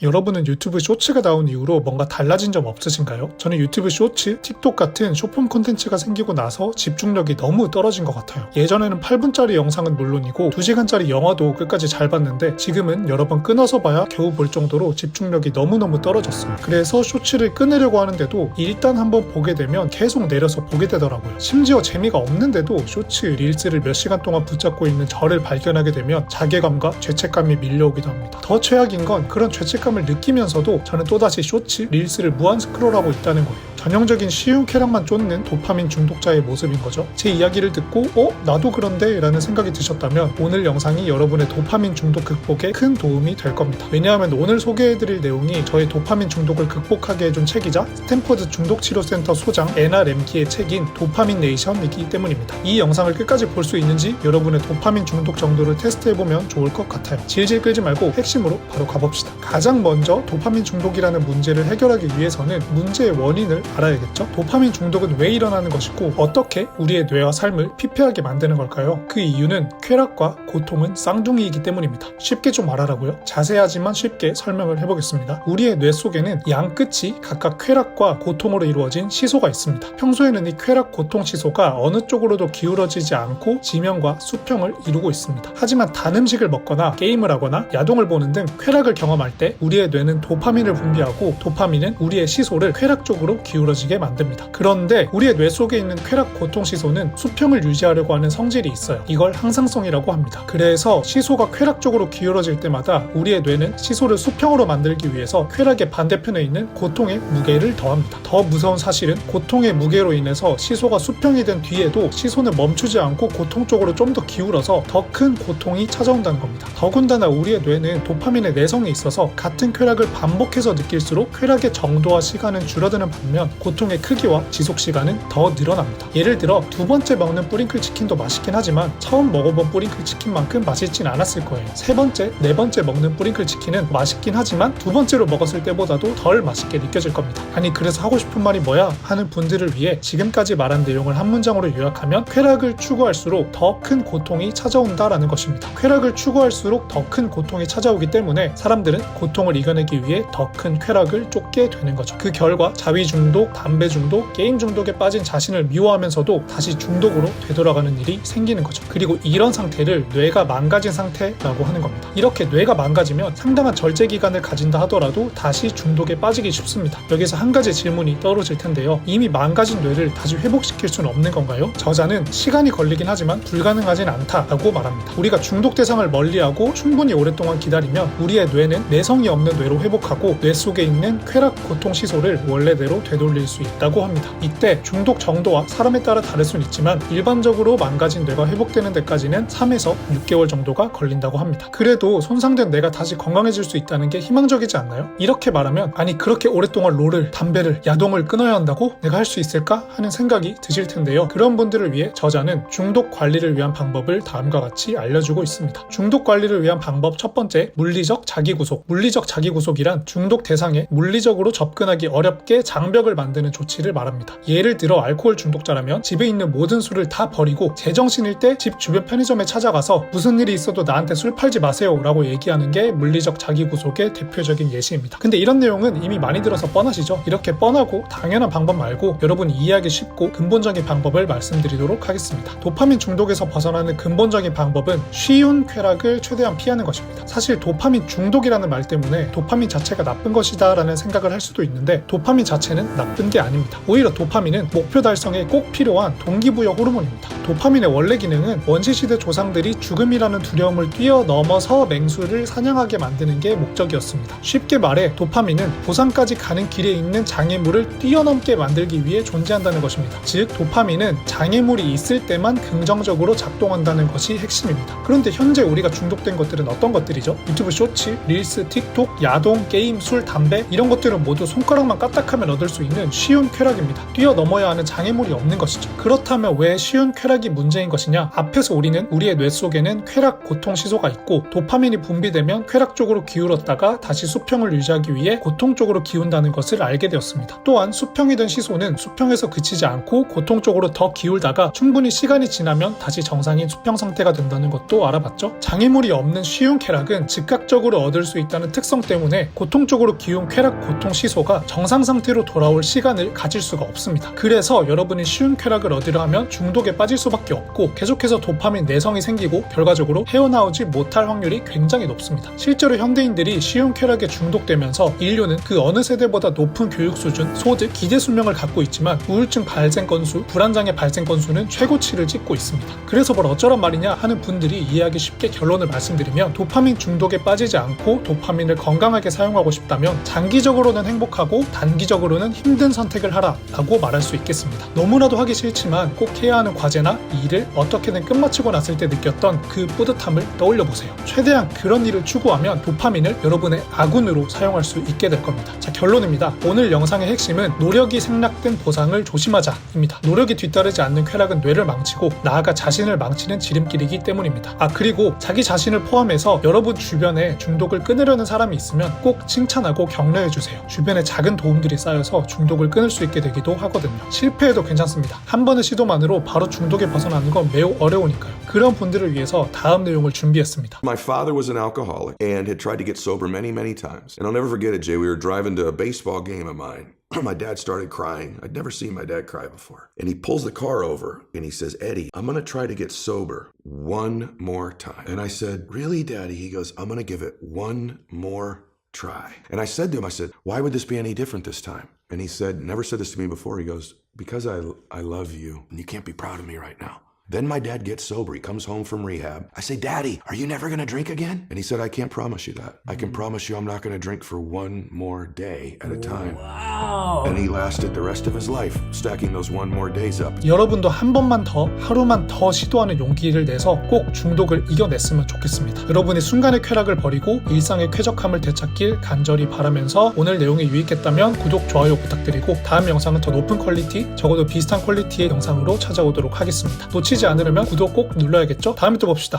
여러분은 유튜브 쇼츠가 나온 이후로 뭔가 달라진 점 없으신가요? 저는 유튜브 쇼츠, 틱톡 같은 숏폼 콘텐츠가 생기고 나서 집중력이 너무 떨어진 것 같아요. 예전에는 8분짜리 영상은 물론이고 2시간짜리 영화도 끝까지 잘 봤는데 지금은 여러 번 끊어서 봐야 겨우 볼 정도로 집중력이 너무너무 떨어졌어요. 그래서 쇼츠를 끊으려고 하는데도 일단 한번 보게 되면 계속 내려서 보게 되더라고요. 심지어 재미가 없는데도 쇼츠, 릴스를 몇 시간 동안 붙잡고 있는 저를 발견하게 되면 자괴감과 죄책감이 밀려오기도 합니다. 더 최악인 건 그런 죄책감을 느끼면서도 저는 또다시 쇼츠, 릴스를 무한 스크롤하고 있다는 거예요. 전형적인 쉬운 쾌락만 쫓는 도파민 중독자의 모습인 거죠. 제 이야기를 듣고 나도 그런데? 라는 생각이 드셨다면 오늘 영상이 여러분의 도파민 중독 극복에 큰 도움이 될 겁니다. 왜냐하면 오늘 소개해드릴 내용이 저의 도파민 중독을 극복하게 해준 책이자 스탠퍼드 중독치료센터 소장 애나 램키의 책인 도파민 네이션이기 때문입니다. 이 영상을 끝까지 볼 수 있는지 여러분의 도파민 중독 정도를 테스트해보면 좋을 것 같아요. 질질 끌지 말고 핵심으로 바로 가봅시다. 가장 먼저 도파민 중독이라는 문제를 해결하기 위해서는 문제의 원인을 알아야겠죠? 도파민 중독은 왜 일어나는 것이고 어떻게 우리의 뇌와 삶을 피폐하게 만드는 걸까요? 그 이유는 쾌락과 고통은 쌍둥이이기 때문입니다. 쉽게 좀 말하라고요? 자세하지만 쉽게 설명을 해보겠습니다. 우리의 뇌 속에는 양 끝이 각각 쾌락과 고통으로 이루어진 시소가 있습니다. 평소에는 이 쾌락, 고통 시소가 어느 쪽으로도 기울어지지 않고 지명과 수평을 이루고 있습니다. 하지만 단 음식을 먹거나 게임을 하거나 야동을 보는 등 쾌락을 경험할 때 우리의 뇌는 도파민을 분비하고 도파민은 우리의 시소를 쾌락 쪽으로 기울어지게 만듭니다. 그런데 우리의 뇌 속에 있는 쾌락, 고통 시소는 수평을 유지하려고 하는 성질이 있어요. 이걸 항상성이라고 합니다. 그래서 시소가 쾌락 쪽으로 기울어질 때마다 우리의 뇌는 시소를 수평으로 만들기 위해서 쾌락의 반대편에 있는 고통의 무게를 더합니다. 더 무서운 사실은 고통의 무게로 인해서 시소가 수평이 된 뒤에도 시소는 멈추지 않고 고통 쪽으로 좀 더 기울어서 더 큰 고통이 찾아온다는 겁니다. 더군다나 우리의 뇌는 도파민의 내성이 있어서 같은 쾌락을 반복해서 느낄수록 쾌락의 정도와 시간은 줄어드는 반면 고통의 크기와 지속 시간은 더 늘어납니다. 예를 들어 두 번째 먹는 뿌링클 치킨도 맛있긴 하지만 처음 먹어본 뿌링클 치킨만큼 맛있진 않았을 거예요. 세 번째, 네 번째 먹는 뿌링클 치킨은 맛있긴 하지만 두 번째로 먹었을 때보다도 덜 맛있게 느껴질 겁니다. 아니 그래서 하고 싶은 말이 뭐야? 하는 분들을 위해 지금까지 말한 내용을 한 문장으로 요약하면 쾌락을 추구할수록 더 큰 고통이 찾아온다라는 것입니다. 쾌락을 추구할수록 더 큰 고통이 찾아오기 때문에 사람들은 고통을 이겨내기 위해 더 큰 쾌락을 쫓게 되는 거죠. 그 결과 자위 중독, 담배 중독, 게임 중독에 빠진 자신을 미워하면서도 다시 중독으로 되돌아가는 일이 생기는 거죠. 그리고 이런 상태를 뇌가 망가진 상태라고 하는 겁니다. 이렇게 뇌가 망가지면 상당한 절제 기간을 가진다 하더라도 다시 중독에 빠지기 쉽습니다. 여기서 한 가지 질문이 떠오르실 텐데요. 이미 망가진 뇌를 다시 회복시킬 수는 없는 건가요? 저자는 시간이 걸리긴 하지만 불가능하진 않다라고 말합니다. 우리가 중독 대상을 멀리하고 충분히 오랫동안 기다리면 우리의 뇌는 내성이 없는 뇌로 회복하고 뇌 속에 있는 쾌락, 고통 시소를 원래대로 되돌릴 수 있다고 합니다. 이때 중독 정도와 사람에 따라 다를 수는 있지만 일반적으로 망가진 뇌가 회복되는 데까지는 3에서 6개월 정도가 걸린다고 합니다. 그래도 손상된 뇌가 다시 건강해질 수 있다는 게 희망적이지 않나요? 이렇게 말하면 아니 그렇게 오랫동안 롤을, 담배를, 야동을 끊어야 한다고? 내가 할 수 있을까? 하는 생각이 드실 텐데요. 그런 분들을 위해 저자는 중독 관리를 위한 방법을 다음과 같이 알려주고 있습니다. 중독 관리를 위한 방법 첫 번째, 물리적 자기구속. 물리적 자기구속이란 중독 대상에 물리적으로 접근하기 어렵게 장벽을 만드는 조치를 말합니다. 예를 들어 알코올 중독자라면 집에 있는 모든 술을 다 버리고 제정신일 때 집 주변 편의점에 찾아가서 무슨 일이 있어도 나한테 술 팔지 마세요 라고 얘기하는 게 물리적 자기구속의 대표적인 예시입니다. 근데 이런 내용은 이미 많이 들어서 뻔하시죠? 이렇게 뻔하고 당연한 방법 말고 여러분이 이해하기 쉽고 근본적인 방법을 말씀드리도록 하겠습니다. 도파민 중독에서 벗어나는 근본적인 방법은 쉬운 쾌락을 최대한 피하는 것입니다. 사실 도파민 중독이라는 말 때문에 도파민 자체가 나쁜 것이다 라는 생각을 할 수도 있는데 도파민 자체는 나쁜 게 아닙니다. 오히려 도파민은 목표 달성에 꼭 필요한 동기부여 호르몬입니다. 도파민의 원래 기능은 원시시대 조상들이 죽음이라는 두려움을 뛰어넘어서 맹수를 사냥하게 만드는 게 목적이었습니다. 쉽게 말해 도파민은 보상까지 가는 길에 있는 장애물을 뛰어넘게 만들기 위해 존재한다는 것입니다. 즉 도파민은 장애물이 있을 때만 긍정적으로 작동한다는 것이 핵심입니다. 그런데 현재 우리가 중독된 것들은 어떤 것들이죠? 유튜브 쇼츠, 릴스, 틱톡, 야동, 게임, 술, 담배 이런 것들은 모두 손가락만 까딱하면 얻을 수 있는 쉬운 쾌락입니다. 뛰어넘어야 하는 장애물이 없는 것이죠. 그렇다면 왜 쉬운 쾌락이 문제인 것이냐? 앞에서 우리는 우리의 뇌 속에는 쾌락, 고통 시소가 있고 도파민이 분비되면 쾌락 쪽으로 기울었다가 다시 수평을 유지하기 위해 고통 쪽으로 기운다는 것을 알게 되었습니다. 또한 수평이 된 시소는 수평에서 그치지 않고 고통 쪽으로 더 기울다가 충분히 시간이 지나면 다시 정상인 수평 상태가 된다는 것도 알아봤죠? 장애물이 없는 쉬운 쾌락은 즉각적으로 얻을 수 있다는 있다는 특성 때문에 고통적으로 기운 쾌락 고통 시소가 정상 상태로 돌아올 시간을 가질 수가 없습니다. 그래서 여러분이 쉬운 쾌락을 얻으려 하면 중독에 빠질 수밖에 없고 계속해서 도파민 내성이 생기고 결과적으로 헤어나오지 못할 확률이 굉장히 높습니다. 실제로 현대인들이 쉬운 쾌락에 중독되면서 인류는 그 어느 세대보다 높은 교육 수준, 소득, 기대 수명을 갖고 있지만 우울증 발생 건수, 불안장애 발생 건수는 최고치를 찍고 있습니다. 그래서 뭘 어쩌란 말이냐 하는 분들이 이해하기 쉽게 결론을 말씀드리면 도파민 중독에 빠지지 않고 도파민을 건강하게 사용하고 싶다면 장기적으로는 행복하고 단기적으로는 힘든 선택을 하라 라고 말할 수 있겠습니다. 너무나도 하기 싫지만 꼭 해야 하는 과제나 일을 어떻게든 끝마치고 났을 때 느꼈던 그 뿌듯함을 떠올려 보세요. 최대한 그런 일을 추구하면 도파민을 여러분의 아군으로 사용할 수 있게 될 겁니다. 자, 결론입니다. 오늘 영상의 핵심은 노력이 생략된 보상을 조심하자입니다. 노력이 뒤따르지 않는 쾌락은 뇌를 망치고 나아가 자신을 망치는 지름길이기 때문입니다. 그리고 자기 자신을 포함해서 여러분 주변에 중독을 끊으려는 사람이 있으면 꼭 칭찬하고 격려해주세요. 주변에 작은 도움들이 쌓여서 중독을 끊을 수 있게 되기도 하거든요. 실패해도 괜찮습니다. 한 번의 시도만으로 바로 중독에 벗어나는 건 매우 어려우니까요. 그런 분들을 위해서 다음 내용을 준비했습니다. My father was an alcoholic and had tried to get sober many times. And I'll never forget it, Jay. We were driving to a baseball game of mine. My dad started crying. I'd never seen my dad cry before. And he pulls the car over and he says, Eddie, I'm going to try to get sober one more time. And I said, really, Daddy? He goes, I'm going to give it one more try. And I said to him, I said, why would this be any different this time? And he said, never said this to me before. He goes, because I love you and you can't be proud of me right now. Then my dad gets sober. He comes home from rehab. I say, Daddy, are you never going to drink again? And he said, I can't promise you that. I can promise you I'm not going to drink for one more day at a time. Wow. And he lasted the rest of his life stacking those one more days up. 여러분도 한 번만 더, 하루만 더 시도하는 용기를 내서 꼭 중독을 이겨냈으면 좋겠습니다. 여러분이 순간의 쾌락을 버리고 일상의 쾌적함을 되찾길 간절히 바라면서 오늘 내용이 유익했다면 구독, 좋아요 부탁드리고 다음 영상은 더 높은 퀄리티, 적어도 비슷한 퀄리티의 영상으로 찾아오도록 하겠습니다. 놓치지 않으려면 구독 꼭 눌러야겠죠? 다음에 또 봅시다.